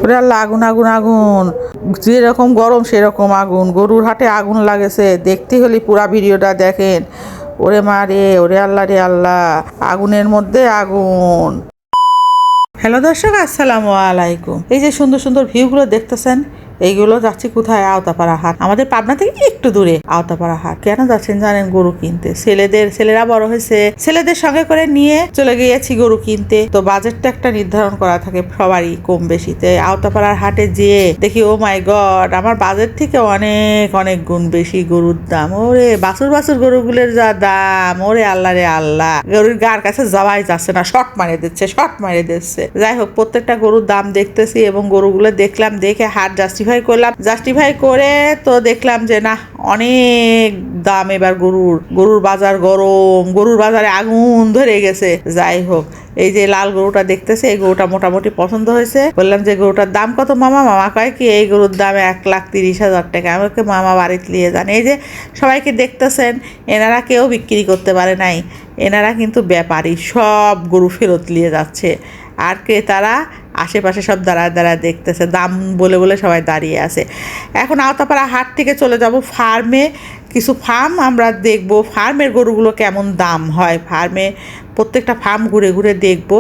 ওরে আল্লাহ, আগুন আগুন আগুন, যেরকম গরম সেরকম আগুন। গরুর হাটে আগুন লাগেছে, দেখতে হলে পুরা ভিডিওটা দেখেন। ওরে মা রে, ওরে আল্লাহ রে আল্লাহ, আগুনের মধ্যে আগুন। হ্যালো দর্শক, আসসালামু আলাইকুম। এই যে সুন্দর সুন্দর ভিউগুলো দেখতেছেন, এইগুলো যাচ্ছি কোথায়? আওতাপাড়া হাট। আমাদের পাবনা থেকে একটু দূরে আওতাপাড়া হাট। কেন যাচ্ছেন জানেন? গরু কিনতে। ছেলেরা বড় হয়েছে, ছেলেদের সঙ্গে করে নিয়ে চলে গিয়েছি গরু কিনতে। তো বাজেটটা একটা নির্ধারণ করা থাকে সবারই কম বেশিতে। আওতাপাড়ার হাটে যেয়ে দেখি, ও মাই গড, আমার বাজেট থেকে অনেক অনেক গুণ বেশি গরুর দাম। ওরে বাছুর গরুগুলোর যা দাম, ওরে আল্লাহ রে আল্লাহ, গরুর গার কাছে যাওয়াই যাচ্ছে না, শর্ট মারে দিচ্ছে। যাই হোক, প্রত্যেকটা গরুর দাম দেখতেছি এবং গরুগুলো দেখলাম, দেখে হাট জাস্টিফাই করে তো দেখলাম যে না, অনেক দাম এবার গরুর বাজার গরম, গরুর বাজারে আগুন ধরে গেছে। যাই হোক, এই যে লাল গরুটা দেখতেছে, এই গরুটা মোটামুটি পছন্দ হয়েছে। বললাম যে গরুটার দাম কত মামা? মামা কয় কি, এই গরুর দাম 1,30,000 টাকা। আমাকে মামা বাড়িতে নিয়ে যান। এই যে সবাইকে দেখতেছেন, এনারা কেউ বিক্রি করতে পারে নাই, এনারা কিন্তু ব্যাপারী, সব গরু ফেরত নিয়ে যাচ্ছে। আর ক্রেতারা আশেপাশে সব দাঁড়ায় দেখতেছে, দাম বলে সবাই দাঁড়িয়ে আছে। এখন আওতাপাড়া হাট থেকে চলে যাব ফার্মে। কিছু ফার্ম আমরা দেখব, ফার্মের গরুগুলো কেমন দাম হয়। প্রত্যেকটা ফার্ম ঘুরে দেখব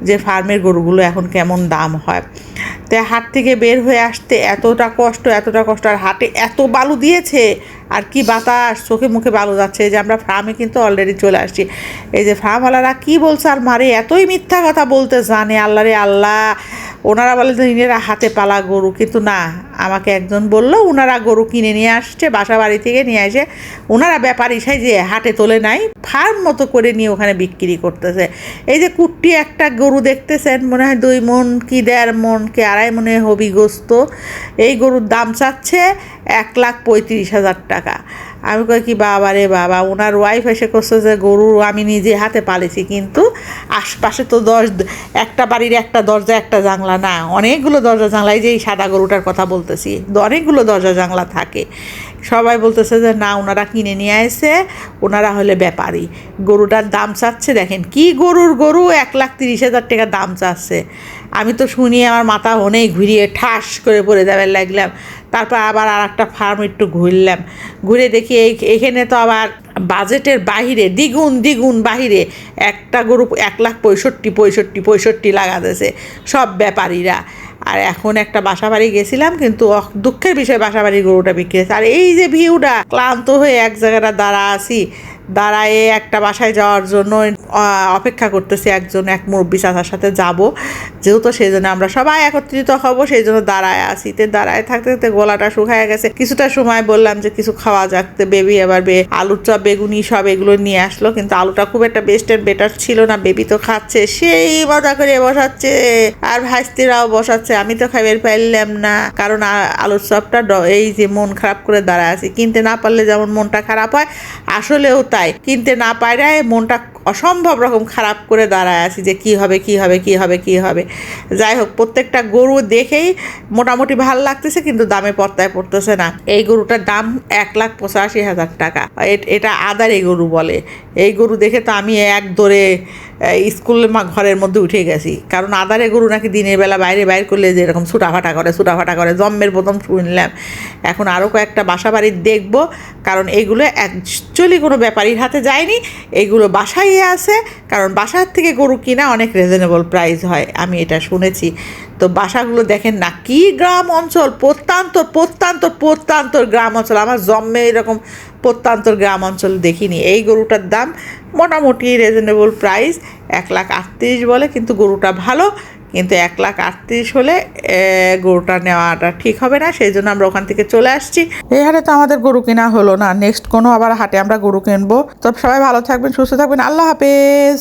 যে ফার্মের গরুগুলো এখন কেমন দাম হয়। তো হাট থেকে বের হয়ে আসতে এতটা কষ্ট, আর হাটে এত বালু দিয়েছে, আর কি বাতাস, চোখে মুখে বালু যাচ্ছে। যে আমরা ফার্মে কিন্তু অলরেডি চলে আসছি। এই যে ফার্মওয়ালারা কি বলছে আর মারে, এতই মিথ্যা কথা বলতে জানে, আল্লাহ রে আল্লাহ। ওনারা বলে যে ইনারা হাতে পালা গরু, কিন্তু না, আমাকে একজন বললো ওনারা গরু কিনে নিয়ে আসছে, বাসা বাড়ি থেকে নিয়ে এসে ওনারা ব্যাপারী যে হাটে তোলে নাই, ফার্ম মতো করে নিয়ে ওখানে বিক্রি করতেছে। এই যে কুট্টি একটা গরু দেখতেছেন, মনে হয় 2 মণ কি 1.5 মণ কি 2.5 মণে হবি গোস্ত। এই গরুর দাম চাচ্ছে 1,35,000 টাকা। আমি কই কি, বাবা রে বাবা। ওনার ওয়াইফ এসে করছে যে গরু আমি নিজে হাতে পালেছি, কিন্তু আশপাশে তো একটা বাড়ির একটা দরজা একটা জানলা না, অনেকগুলো দরজা জানলা। এই যে এই সাদা গরুটার কথা বলতেছি, অনেকগুলো দরজা জানলা থাকে। সবাই বলতেছে যে না, ওনারা কিনে নিয়ে আসে, ওনারা হলে ব্যাপারী। গরুটার দাম চাচ্ছে, দেখেন কি গরু 1,30,000 টাকা দাম চাচ্ছে। আমি তো শুনি আমার মাথা অনেক ঘুরিয়ে ঠাস করে পড়ে যাবে লাগলাম। তারপর আবার আর একটা ফার্ম একটু ঘুরে দেখি এখানে তো আবার বাজেটের বাহিরে, দ্বিগুণ বাহিরে একটা গরু 1,65,000 লাগাতেছে সব ব্যাপারীরা। আর এখন একটা বাসা বাড়ি গেছিলাম, কিন্তু দুঃখের বিষয় বাসা বাড়ির গরুটা বিক্রি হয়েছে। আর এই যে ভিউটা, ক্লান্ত হয়ে এক জায়গাটা দাঁড়ায় একটা বাসায় যাওয়ার জন্য অপেক্ষা করতেছি। এক মুরব্বি চাচার সাথে যাব, যেহেতু সেই জন্য আমরা সবাই একত্রিত হব, সেই জন্য দাঁড়ায় আসি। দাঁড়ায় থাকতে গলাটা শুকায় গেছে। কিছুটা সময় বললাম যে কিছু খাওয়া যাক। বেবি আবার আলুর চপ, বেগুনি সব এগুলো নিয়ে আসলো, কিন্তু আলুটা খুব একটা বেস্ট এন্ড বেটার ছিল না। বেবি তো খাচ্ছে, সেই মজা করে বসাচ্ছে, আর ভাইস্তিরাও বসাচ্ছে। আমি তো খাইবার পারলাম না, কারণ আলুর চপটা এই যে মন খারাপ করে দাঁড়ায় আছি। কিনতে না পারলে যেমন মনটা খারাপ হয়, আসলেও তাই। কিনতে না পারে মনটা অসম্ভব রকম খারাপ করে দাঁড়ায় আছি যে কি হবে। যাই হোক, প্রত্যেকটা গরু দেখেই মোটামুটি ভালো লাগতেছে, কিন্তু দামে পর্তায় পড়তেছে না। এই গরুটার দাম 1,85,000 টাকা। এটা আদারে গরু বলে। এই গরু দেখে তো আমি এক দৌড়ে স্কুলের ঘরের মধ্যে উঠে গেছি, কারণ আদারে গরু নাকি দিনের বেলা বাইর করলে যে এরকম ছুটাফাটা করে জন্মের প্রথম শুনলাম। এখন আরও কয়েকটা বাসা বাড়ির দেখবো, কারণ এইগুলো অ্যাকচুয়ালি কোনো ব্যাপারীর হাতে যায়নি, এইগুলো বাসায় আছে। কারণ বাসার থেকে গরু কিনা অনেক রিজনেবল প্রাইস হয়, আমি এটা শুনেছি। তো বাসাগুলো দেখেন না, কি গ্রাম অঞ্চল, প্রত্যন্ত গ্রাম অঞ্চল। আমার জন্মে এরকম প্রত্যন্তর গ্রাম অঞ্চল দেখিনি। এই গরুটার দাম মোটামুটি রিজনেবল প্রাইস, 1,38,000 বলে, কিন্তু গরুটা ভালো। কিন্তু 1,38,000 হলে গরুটা নেওয়াটা ঠিক হবে না, সেই জন্য আমরা ওখান থেকে চলে আসছি। এই হাটে তো আমাদের গরু কেনা হলো না, নেক্সট কোনো আবার হাটে আমরা গরু কিনবো। তো সবাই ভালো থাকবেন, সুস্থ থাকবেন, আল্লাহ হাফেজ।